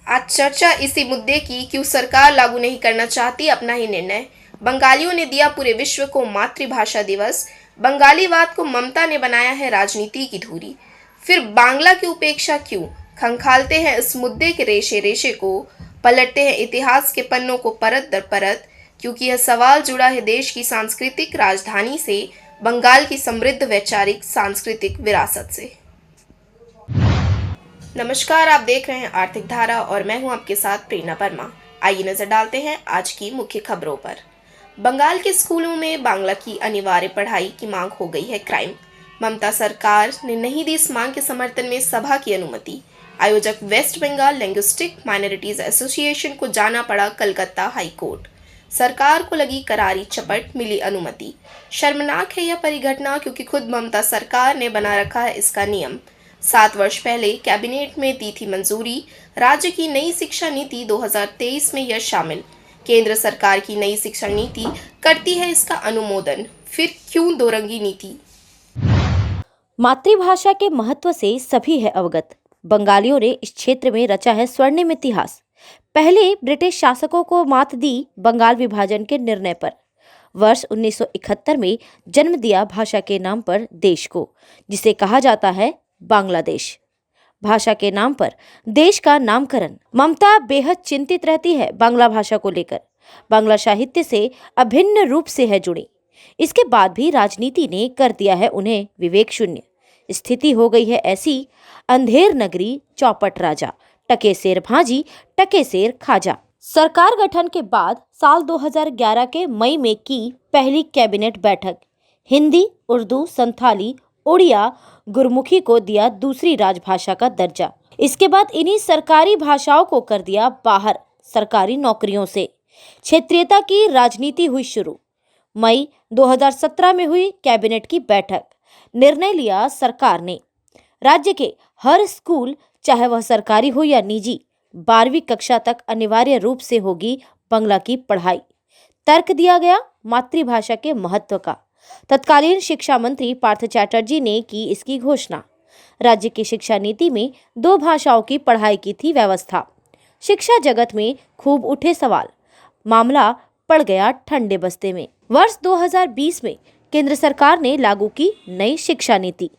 आज चर्चा इसी मुद्दे की क्यों सरकार लागू नहीं करना चाहती अपना ही निर्णय। बंगालियों ने दिया पूरे विश्व को मातृभाषा दिवस। बंगालीवाद को ममता ने बनाया है राजनीति की धुरी। फिर बांग्ला की उपेक्षा क्यों? खंगालते हैं इस मुद्दे के रेशे रेशे को, पलटते हैं इतिहास के पन्नों को परत दर परत, क्योंकि यह सवाल जुड़ा है देश की सांस्कृतिक राजधानी से, बंगाल की समृद्ध वैचारिक सांस्कृतिक विरासत से। नमस्कार, आप देख रहे हैं आर्थिक धारा और मैं हूं आपके साथ प्रेरणा वर्मा। आइए नजर डालते हैं आज की मुख्य खबरों पर। बंगाल के स्कूलों में बांग्ला की अनिवार्य पढ़ाई की मांग हो गई है क्राइम। ममता सरकार ने नहीं दी इस मांग के समर्थन में सभा की अनुमति। आयोजक West Bengal linguistic minorities association को जाना पड़ा कलकत्ता हाई कोर्ट। सरकार को लगी करारी चपट, मिली अनुमति। शर्मनाक है यह परिघटना, क्योंकि खुद ममता सरकार ने बना रखा है इसका नियम। 7 वर्ष पहले कैबिनेट में दी थी मंजूरी। राज्य की नई शिक्षा नीति 2023 में यह शामिल। केंद्र सरकार की नई शिक्षा नीति करती है इसका अनुमोदन। फिर क्यों दोरंगी नीति? मातृभाषा के महत्व से सभी है अवगत। बंगालियों ने इस क्षेत्र में रचा है स्वर्णिम इतिहास। पहले ब्रिटिश शासकों को मात दी बंगाल विभाजन के निर्णय पर। वर्ष 1971 में जन्म दिया भाषा के नाम पर देश को, जिसे कहा जाता है बांग्लादेश। भाषा के नाम पर देश का नामकरण। ममता बेहद चिंतित रहती है बांग्ला भाषा को लेकर। बांग्ला साहित्य से अभिन्न रूप से है जुड़ी। इसके बाद भी राजनीति ने कर दिया है उन्हें विवेक शून्य। स्थिति हो गई है ऐसी, अंधेर नगरी चौपट राजा, टके शेर भाजी टके शेर खाजा। सरकार गठन के बाद साल 2011 के मई में की पहली कैबिनेट बैठक। हिंदी, उर्दू, संथाली, उड़िया, गुरमुखी को दिया दूसरी राजभाषा का दर्जा। इसके बाद इन्हीं सरकारी भाषाओं को कर दिया बाहर सरकारी नौकरियों से। क्षेत्रीयता की राजनीति हुई शुरू। मई 2017 में हुई कैबिनेट की बैठक। निर्णय लिया सरकार ने, राज्य के हर स्कूल, चाहे वह सरकारी हो या निजी, 12वीं कक्षा तक अनिवार्य रूप से होगी बांग्ला की पढ़ाई। तर्क दिया गया मातृभाषा के महत्व का। तत्कालीन शिक्षा मंत्री पार्थ चैटर्जी ने की इसकी घोषणा। राज्य की शिक्षा नीति में 2 भाषाओं की पढ़ाई की थी व्यवस्था। शिक्षा जगत में खूब उठे सवाल। मामला पड़ गया ठंडे बस्ते में। वर्ष 2020 में केंद्र सरकार ने लागू की नई शिक्षा नीति।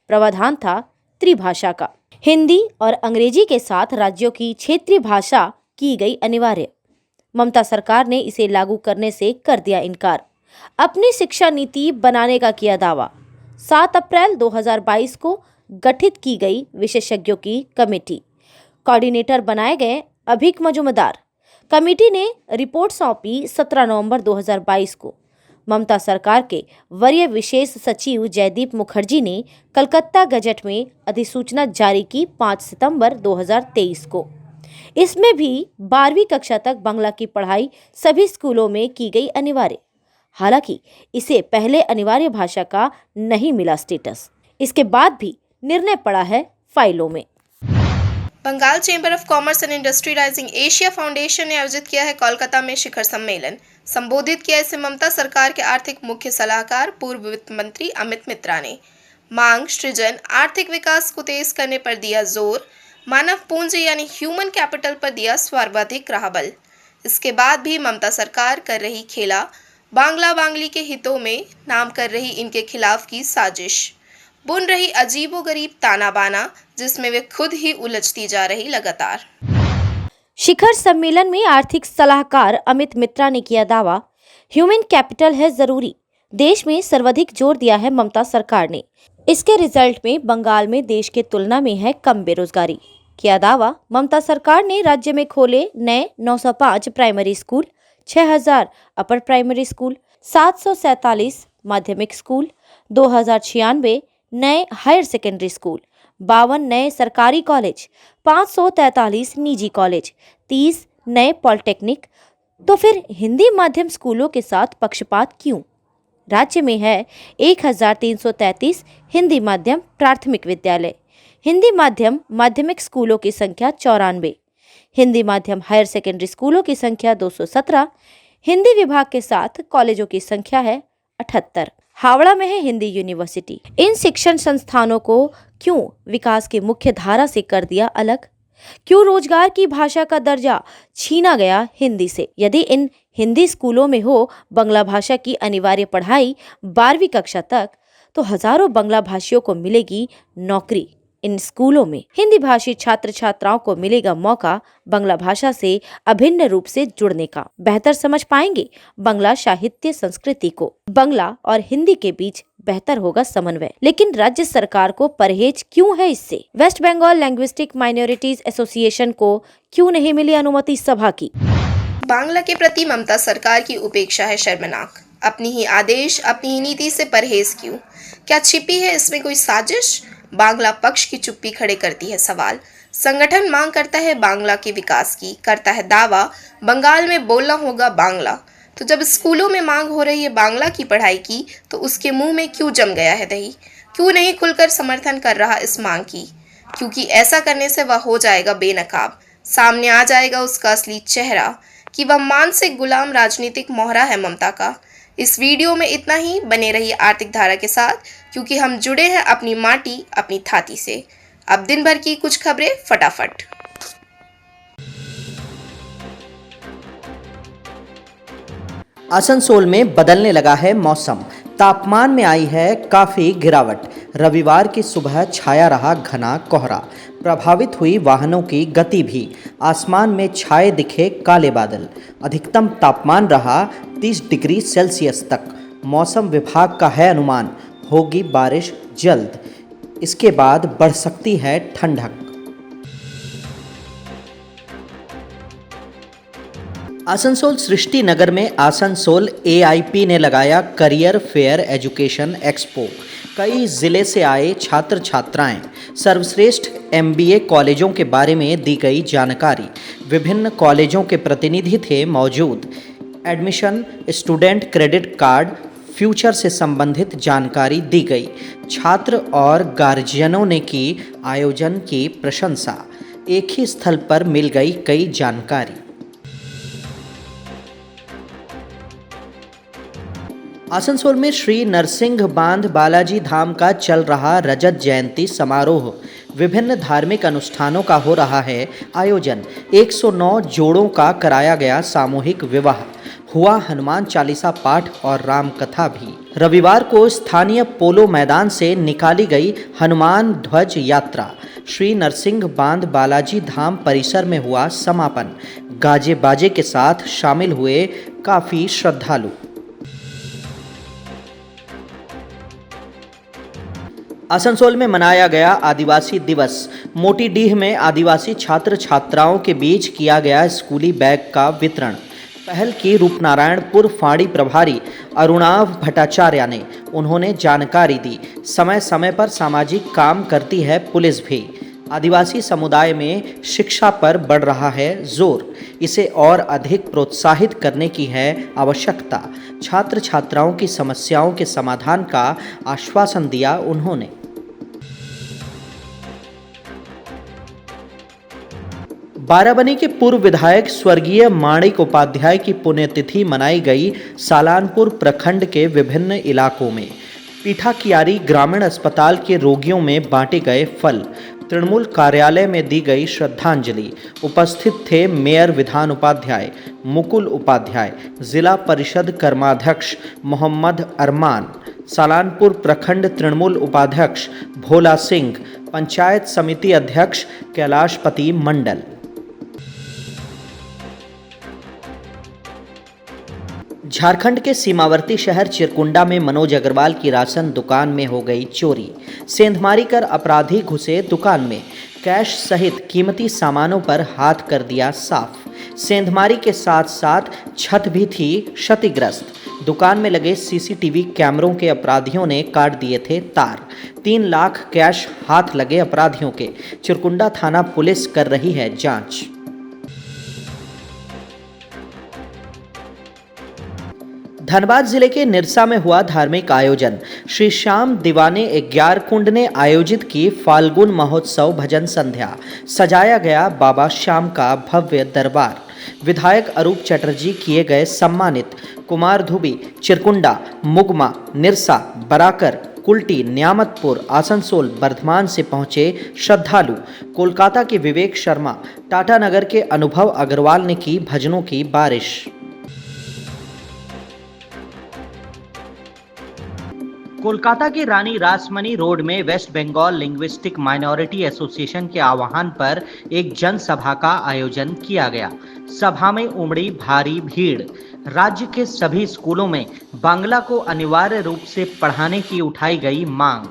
प्रावधान था त्रिभाषा का। हिंदी और अंग्रेजी के साथ राज्यों की क्षेत्रीय भाषा की गई अनिवार्य। ममता सरकार ने इसे लागू करने से कर दिया इनकार। अपनी शिक्षा नीति बनाने का किया दावा। 7 अप्रैल 2022 को गठित की गई विशेषज्ञों की कमेटी। कोऑर्डिनेटर बनाए गए अभिक मजूमदार। कमेटी ने रिपोर्ट सौंपी 17 नवंबर 2022 को। ममता सरकार के वरीय विशेष सचिव जयदीप मुखर्जी ने कलकत्ता गजट में अधिसूचना जारी की 5 सितंबर 2023 को। इसमें भी 12वीं कक्षा तक बांग्ला की पढ़ाई सभी स्कूलों में की गई अनिवार्य। हालांकि इसे पहले अनिवार्य भाषा का नहीं मिला स्टेटस। इसके बाद भी निर्णय पड़ा है फाइलों में। Bengal chamber of commerce and industry rising Asia foundation ने आयोजित किया है कोलकाता में शिखर सम्मेलन। संबोधित किया इसे ममता सरकार के आर्थिक मुख्य सलाहकार पूर्व वित्त मंत्री अमित मित्रा ने। मांग सृजन, आर्थिक विकास को तेज करने पर दिया जोर। मानव पूंजी यानी ह्यूमन कैपिटल पर दिया सर्वाधिक राहबल। इसके बाद भी ममता सरकार कर रही खेला। बांग्ला बांग्ली के हितों में नाम कर रही इनके खिलाफ की साजिश। बुन रही अजीबोगरीब ताना बाना, जिसमें वे खुद ही उलझती जा रही लगातार। शिखर सम्मेलन में आर्थिक सलाहकार अमित मित्रा ने किया दावा, ह्यूमन कैपिटल है जरूरी। देश में सर्वाधिक जोर दिया है ममता सरकार ने। इसके रिजल्ट में बंगाल में देश के तुलना में है कम बेरोजगारी। किया दावा, ममता सरकार ने राज्य में खोले नए 905 primary school, 6000 upper primary school, 747 माध्यमिक स्कूल, 2096 नए हायर सेकेंडरी स्कूल, 52 नए सरकारी कॉलेज, 543 निजी कॉलेज, 30 नए पॉलिटेक्निक। तो फिर हिंदी माध्यम स्कूलों के साथ पक्षपात क्यों? राज्य में है 1333 हिंदी माध्यम प्राथमिक विद्यालय। हिंदी माध्यम माध्यमिक स्कूलों की संख्या 94। हिंदी माध्यम हायर सेकेंडरी स्कूलों की संख्या 217। हिंदी विभाग के साथ कॉलेजों की संख्या है 78। हावड़ा में है हिंदी यूनिवर्सिटी। इन शिक्षण संस्थानों को क्यों विकास की मुख्य धारा से कर दिया अलग? क्यों रोजगार की भाषा का दर्जा छीना गया हिंदी से? यदि इन हिंदी स्कूलों में हो बंगला भाषा की अनिवार्य पढ़ाई 12वीं कक्षा तक, तो हजारों बंगला भाषियों को मिलेगी नौकरी। इन स्कूलों में हिंदी भाषी छात्र छात्राओं को मिलेगा मौका बंगला भाषा से अभिन्न रूप से जुड़ने का। बेहतर समझ पाएंगे बंगला साहित्य संस्कृति को। बंगला और हिंदी के बीच बेहतर होगा समन्वय। लेकिन राज्य सरकार को परहेज क्यों है इससे? West Bengal linguistic minorities association को क्यों नहीं मिली अनुमति सभा की? बांग्ला के प्रति ममता सरकार की उपेक्षा है शर्मनाक। अपनी ही आदेश, अपनी ही नीति से परहेज क्यों? क्या छिपी है इसमें कोई साजिश? बांग्ला पक्ष की चुप्पी खड़े करती है सवाल। संगठन मांग करता है बांग्ला के विकास की, करता है दावा बंगाल में बोलना होगा बांग्ला। तो जब स्कूलों में मांग हो रही है बांग्ला की पढ़ाई की, तो उसके मुंह में क्यों जम गया है दही? क्यों नहीं खुलकर समर्थन कर रहा इस मांग की? क्योंकि ऐसा करने से वह हो जाएगा बेनकाब। सामने आ जाएगा उसका असली चेहरा कि वह मानसिक गुलाम राजनीतिक मोहरा है ममता का। इस वीडियो में इतना ही। बने रहिए आर्थिक धारा के साथ, क्योंकि हम जुड़े हैं अपनी माटी, अपनी थाती से। अब दिन भर की कुछ खबरें फटाफट। आसनसोल में बदलने लगा है मौसम। तापमान में आई है काफ़ी गिरावट। रविवार की सुबह छाया रहा घना कोहरा। प्रभावित हुई वाहनों की गति भी। आसमान में छाए दिखे काले बादल। अधिकतम तापमान रहा 30 डिग्री सेल्सियस तक। मौसम विभाग का है अनुमान, होगी बारिश जल्द। इसके बाद बढ़ सकती है ठंडक। आसनसोल सृष्टि नगर में आसनसोल एआईपी ने लगाया करियर फेयर एजुकेशन एक्सपो। कई जिले से आए छात्र छात्राएं सर्वश्रेष्ठ एमबीए कॉलेजों के बारे में दी गई जानकारी। विभिन्न कॉलेजों के प्रतिनिधि थे मौजूद। Admission, student credit card, future से संबंधित जानकारी दी गई। छात्र और गार्जियनों ने की आयोजन की प्रशंसा। एक ही स्थल पर मिल गई कई जानकारी। आसनसोल में श्री नरसिंह बांध बालाजी धाम का चल रहा रजत जयंती समारोह। विभिन्न धार्मिक अनुष्ठानों का हो रहा है आयोजन। 109 जोड़ों का कराया गया सामूहिक विवाह। हुआ हनुमान चालीसा पाठ और राम कथा भी। रविवार को स्थानीय पोलो मैदान से निकाली गई हनुमान ध्वज यात्रा। श्री नरसिंह बांध बालाजी धाम परिसर में हुआ समापन। गाजे बाजे के साथ शामिल हुए काफ़ी श्रद्धालु। आसनसोल में मनाया गया आदिवासी दिवस। मोतीडीह में आदिवासी छात्र छात्राओं के बीच किया गया स्कूली बैग का वितरण। पहल की रूपनारायणपुर फाड़ी प्रभारी अरुणाव भट्टाचार्य ने। उन्होंने जानकारी दी, समय समय पर सामाजिक काम करती है पुलिस भी। आदिवासी समुदाय में शिक्षा पर बढ़ रहा है जोर। इसे और अधिक प्रोत्साहित करने की है आवश्यकता। छात्र छात्राओं की समस्याओं के समाधान का आश्वासन दिया उन्होंने। बाराबनी के पूर्व विधायक स्वर्गीय माणिक उपाध्याय की पुण्यतिथि मनाई गई। सालानपुर प्रखंड के विभिन्न इलाकों में पीठाकियारी ग्रामीण अस्पताल के रोगियों में बांटे गए फल। तृणमूल कार्यालय में दी गई श्रद्धांजलि। उपस्थित थे मेयर विधान उपाध्याय मुकुल उपाध्याय, जिला परिषद कर्माध्यक्ष मोहम्मद अरमान, सालानपुर प्रखंड तृणमूल उपाध्यक्ष भोला सिंह, पंचायत समिति अध्यक्ष कैलाशपति मंडल। झारखंड के सीमावर्ती शहर चिरकुंडा में मनोज अग्रवाल की राशन दुकान में हो गई चोरी। सेंधमारी कर अपराधी घुसे दुकान में। कैश सहित कीमती सामानों पर हाथ कर दिया साफ। सेंधमारी के साथ साथ छत भी थी क्षतिग्रस्त। दुकान में लगे सीसीटीवी कैमरों के अपराधियों ने काट दिए थे तार। 3 लाख कैश हाथ लगे अपराधियों के। चिरकुंडा थाना पुलिस कर रही है जांच। धनबाद जिले के निरसा में हुआ धार्मिक आयोजन। श्री श्याम दीवाने 11 कुंड ने आयोजित की फाल्गुन महोत्सव भजन संध्या। सजाया गया बाबा श्याम का भव्य दरबार। विधायक अरूप चटर्जी किए गए सम्मानित। कुमार धुबी, चिरकुंडा, मुगमा, निरसा, बराकर, कुल्टी, न्यामतपुर, आसनसोल, बर्धमान से पहुंचे श्रद्धालु। कोलकाता के विवेक शर्मा, टाटानगर के अनुभव अग्रवाल ने की भजनों की बारिश। कोलकाता के रानी रासमणी रोड में West Bengal linguistic minority association के आह्वान पर एक जनसभा का आयोजन किया गया। सभा में उमड़ी भारी भीड़। राज्य के सभी स्कूलों में बांग्ला को अनिवार्य रूप से पढ़ाने की उठाई गई मांग।